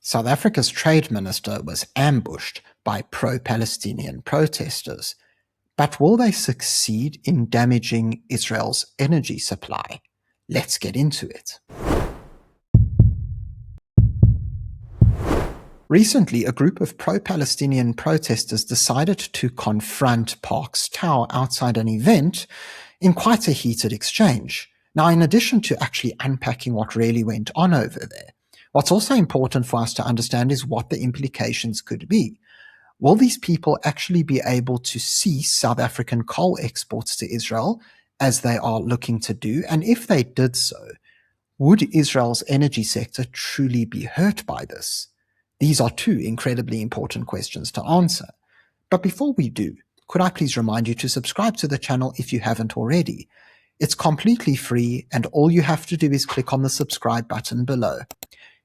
South Africa's trade minister was ambushed by pro-Palestinian protesters. But will they succeed in damaging Israel's energy supply? Let's get into it. Recently, a group of pro-Palestinian protesters decided to confront Park's Tower outside an event in quite a heated exchange. Now, in addition to actually unpacking what really went on over there, what's also important for us to understand is what the implications could be. Will these people actually be able to cease South African coal exports to Israel as they are looking to do? And if they did so, would Israel's energy sector truly be hurt by this? These are two incredibly important questions to answer. But before we do, could I please remind you to subscribe to the channel if you haven't already? It's completely free, and all you have to do is click on the subscribe button below.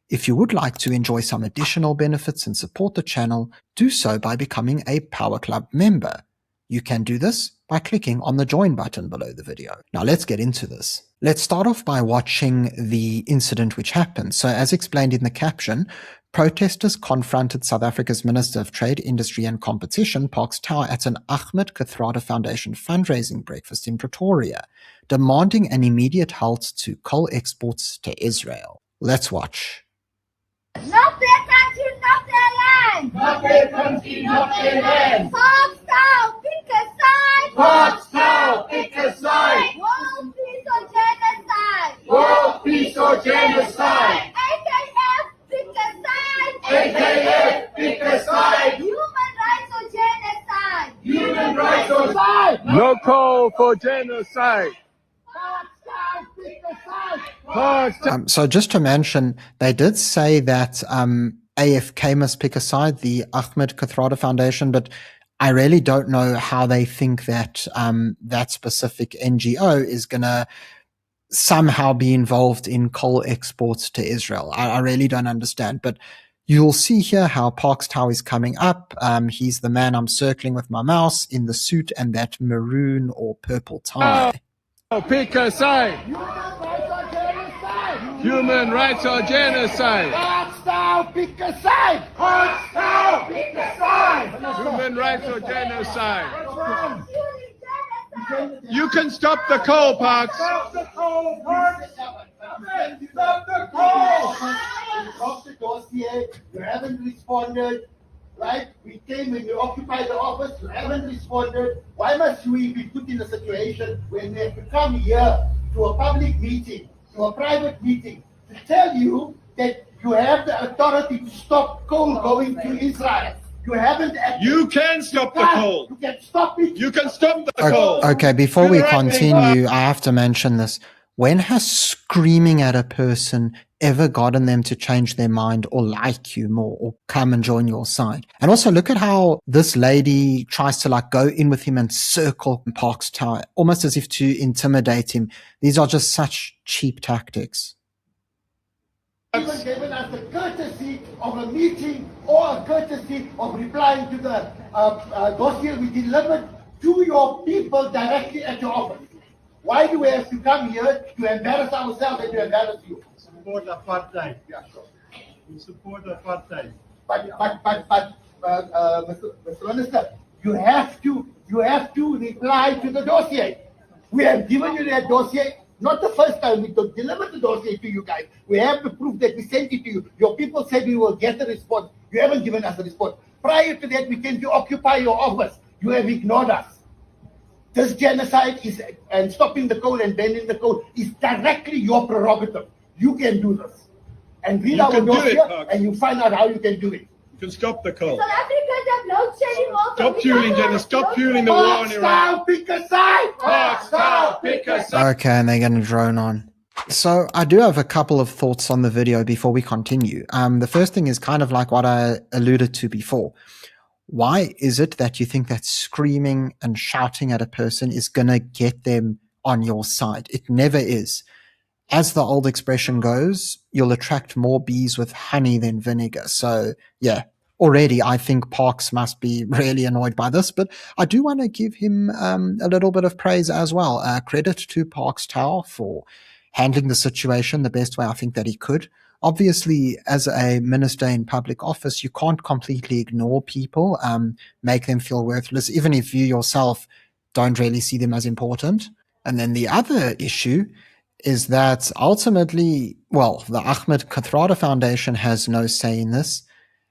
If you would like to enjoy some additional benefits and support the channel, do so by becoming a Power Club member. You can do this by clicking on the join button below the video. Now let's get into this. Let's start off by watching the incident which happened. So as explained in the caption, protesters confronted South Africa's Minister of Trade, Industry and Competition, Parks Tower, at an Ahmed Kathrada Foundation fundraising breakfast in Pretoria, demanding an immediate halt to coal exports to Israel. Let's watch. Not their country, not their land. Not their country, not their land. Parks Tower, pick a side. Parks Tower, pick a side. World peace or genocide. World peace or genocide. AKF, pick a side. AKF, pick a side. Human rights or genocide. Human rights or side. No call for genocide. Parks Tower, pick a side. Parks Tower. So just to mention, they did say that AFK must pick a side, the Ahmed Kathrada Foundation, but I really don't know how they think that that specific NGO is going to somehow be involved in coal exports to Israel. I really don't understand, but you'll see here how Parks Tower is coming up. He's the man I'm circling with my mouse in the suit and that maroon or purple tie. Pick a side. Human rights or genocide. Parks Tower, pick a side. Parks Tower, pick a side. Human rights or genocide. Genocide. You can stop the coal, Parks. Stop the coal, Parks. Stop the coal. Stop the dossier. You haven't responded. Right? We came when you occupied the office. You haven't responded. Why must we be put in a situation when we have to come here to a public meeting, to a private meeting, to tell you that you have the authority to stop coal going to Israel? You haven't acted. You can stop the coal. You can stop it. You can stop the coal. Okay, before Do we the right thing, continue, I have to mention this. When has screaming at a person ever gotten them to change their mind or like you more or come and join your side? And also look at how this lady tries to like go in with him and circle Parks Tower, almost as if to intimidate him. These are just such cheap tactics. Even given us the courtesy of a meeting or a courtesy of replying to the dossier we delivered to your people directly at your office. Why do we have to come here to embarrass ourselves and to embarrass you? Support apartheid. Yeah, sure. We support apartheid. But Mr. Minister, you have to reply to the dossier. We have given you that dossier. Not the first time we delivered the dossier to you guys. We have the proof that we sent it to you. Your people said we will get a response. You haven't given us a response. Prior to that, we came to occupy your office. You have ignored us. This genocide is, and stopping the coal and banning the coal is directly your prerogative. You can do this. And read You our can do it, dossier Parks. and you find out how you can do it. You can stop the coal. South Africans have load shedding also. Stop We fueling, can't Jenna. have Stop load fueling the shedding. war in Parks Iran. Tower, pick a side. Parks Tower, pick a side. Okay, and they're going to drone on. So I do have a couple of thoughts on the video before we continue. The first thing is kind of like what I alluded to before. Why is it that you think that screaming and shouting at a person is going to get them on your side? It never is. As the old expression goes, you'll attract more bees with honey than vinegar. So yeah, already I think Parks must be really annoyed by this, but I do want to give him a little bit of praise as well. Credit to Parks Tower for handling the situation the best way I think that he could. Obviously, as a minister in public office, you can't completely ignore people, make them feel worthless, even if you yourself don't really see them as important. And then the other issue is that ultimately, well, the Ahmed Kathrada Foundation has no say in this.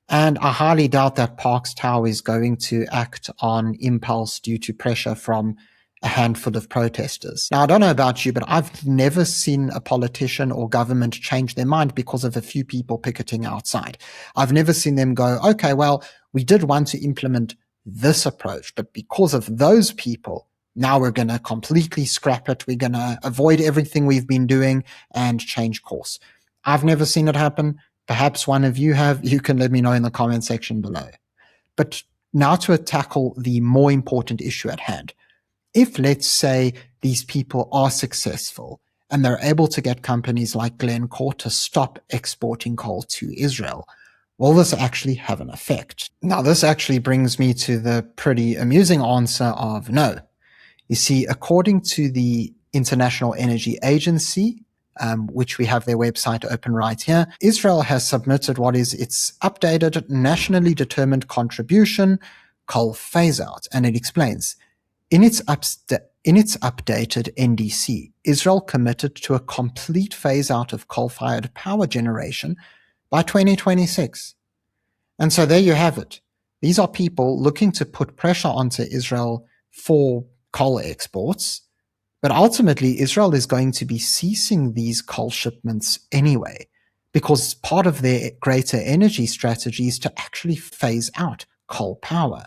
And I highly doubt that Parks Tower is going to act on impulse due to pressure from a handful of protesters. Now, I don't know about you, but I've never seen a politician or government change their mind because of a few people picketing outside. I've never seen them go, okay, well, we did want to implement this approach, but because of those people, now we're going to completely scrap it. We're going to avoid everything we've been doing and change course. I've never seen it happen. Perhaps one of you have. You can let me know in the comment section below. But now to tackle the more important issue at hand. If, let's say, these people are successful and they're able to get companies like Glencore to stop exporting coal to Israel, will this actually have an effect? Now, this actually brings me to the pretty amusing answer of no. You see, according to the International Energy Agency, which we have their website open right here, Israel has submitted what is its updated nationally determined contribution, coal phase-out, and it explains, in its updated NDC, Israel committed to a complete phase-out of coal-fired power generation by 2026. And so there you have it. These are people looking to put pressure onto Israel for coal exports, but ultimately Israel is going to be ceasing these coal shipments anyway, because part of their greater energy strategy is to actually phase out coal power.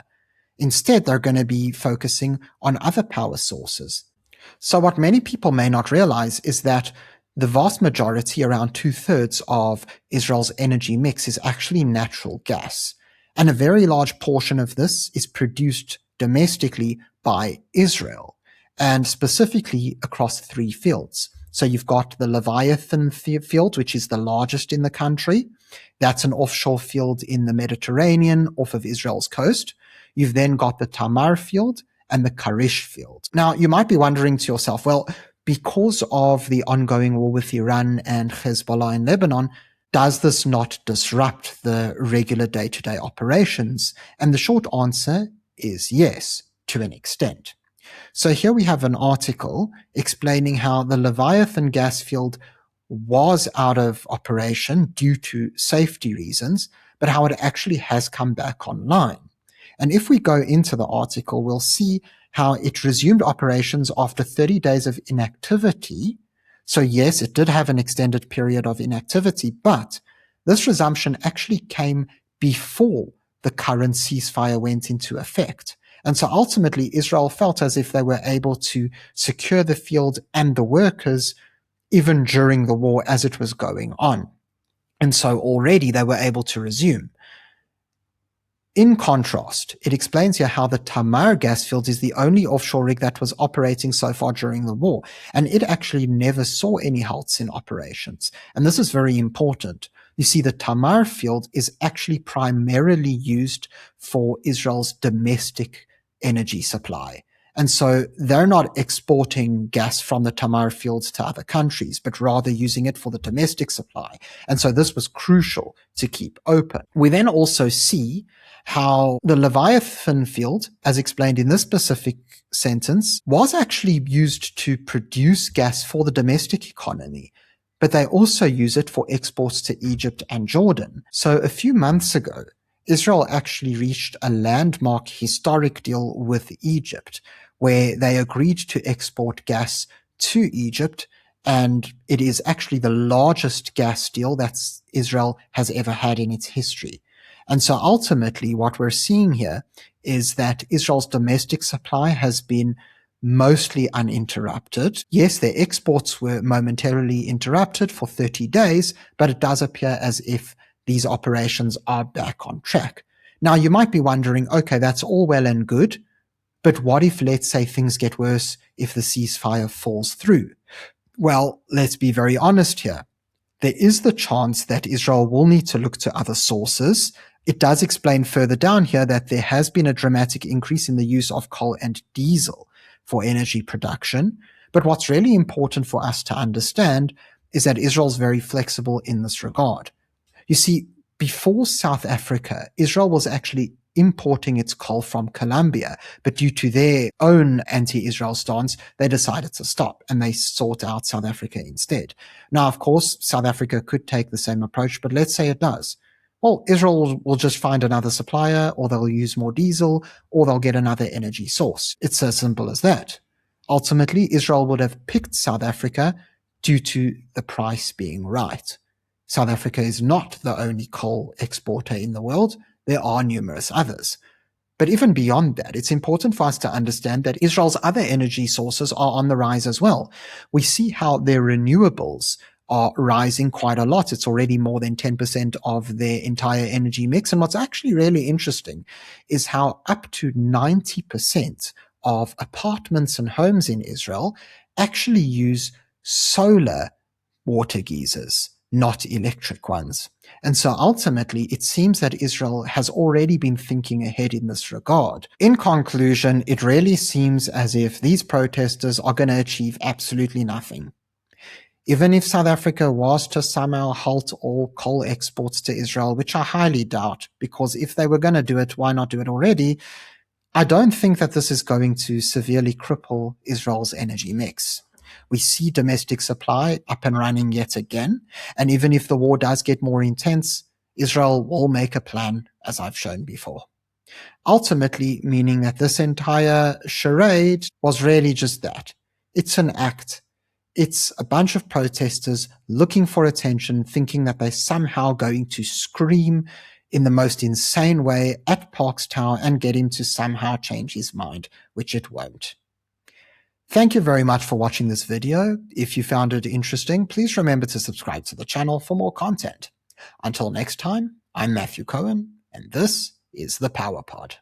Instead, they're going to be focusing on other power sources. So what many people may not realize is that the vast majority, around 2/3 of Israel's energy mix, is actually natural gas. And a very large portion of this is produced domestically by Israel, and specifically across 3 fields. So you've got the Leviathan field, which is the largest in the country. That's an offshore field in the Mediterranean off of Israel's coast. You've then got the Tamar field and the Karish field. Now, you might be wondering to yourself, well, because of the ongoing war with Iran and Hezbollah in Lebanon, does this not disrupt the regular day-to-day operations? And the short answer is yes, to an extent. So here we have an article explaining how the Leviathan gas field was out of operation due to safety reasons, but how it actually has come back online. And if we go into the article, we'll see how it resumed operations after 30 days of inactivity. So yes, it did have an extended period of inactivity, but this resumption actually came before the current ceasefire went into effect. And so ultimately, Israel felt as if they were able to secure the field and the workers even during the war as it was going on. And so already they were able to resume. In contrast, it explains here how the Tamar gas field is the only offshore rig that was operating so far during the war, and it actually never saw any halts in operations. And this is very important. You see, the Tamar field is actually primarily used for Israel's domestic energy supply. And so they're not exporting gas from the Tamar fields to other countries, but rather using it for the domestic supply. And so this was crucial to keep open. We then also see how the Leviathan field, as explained in this specific sentence, was actually used to produce gas for the domestic economy, but they also use it for exports to Egypt and Jordan. So a few months ago, Israel actually reached a landmark historic deal with Egypt, where they agreed to export gas to Egypt, and it is actually the largest gas deal that Israel has ever had in its history. And so ultimately what we're seeing here is that Israel's domestic supply has been mostly uninterrupted. Yes, their exports were momentarily interrupted for 30 days, but it does appear as if these operations are back on track. Now, you might be wondering, okay, that's all well and good, but what if, let's say, things get worse if the ceasefire falls through? Well, let's be very honest here. There is the chance that Israel will need to look to other sources. It does explain further down here that there has been a dramatic increase in the use of coal and diesel for energy production. But what's really important for us to understand is that Israel's very flexible in this regard. You see, before South Africa, Israel was actually importing its coal from Colombia, but due to their own anti-Israel stance, they decided to stop and they sought out South Africa instead. Now, of course, South Africa could take the same approach, but let's say it does. Well, Israel will just find another supplier, or they'll use more diesel, or they'll get another energy source. It's as simple as that. Ultimately, Israel would have picked South Africa due to the price being right. South Africa is not the only coal exporter in the world. There are numerous others. But even beyond that, it's important for us to understand that Israel's other energy sources are on the rise as well. We see how their renewables are rising quite a lot. It's already more than 10% of their entire energy mix. And what's actually really interesting is how up to 90% of apartments and homes in Israel actually use solar water geysers, not electric ones. And so ultimately, it seems that Israel has already been thinking ahead in this regard. In conclusion, it really seems as if these protesters are going to achieve absolutely nothing. Even if South Africa was to somehow halt all coal exports to Israel, which I highly doubt, because if they were going to do it, why not do it already? I don't think that this is going to severely cripple Israel's energy mix. We see domestic supply up and running yet again, and even if the war does get more intense, Israel will make a plan, as I've shown before. Ultimately, meaning that this entire charade was really just that. It's an act. It's a bunch of protesters looking for attention, thinking that they're somehow going to scream in the most insane way at Parks Tower and get him to somehow change his mind, which it won't. Thank you very much for watching this video. If you found it interesting, please remember to subscribe to the channel for more content. Until next time, I'm Matthew Cohen, and this is the Power Pod.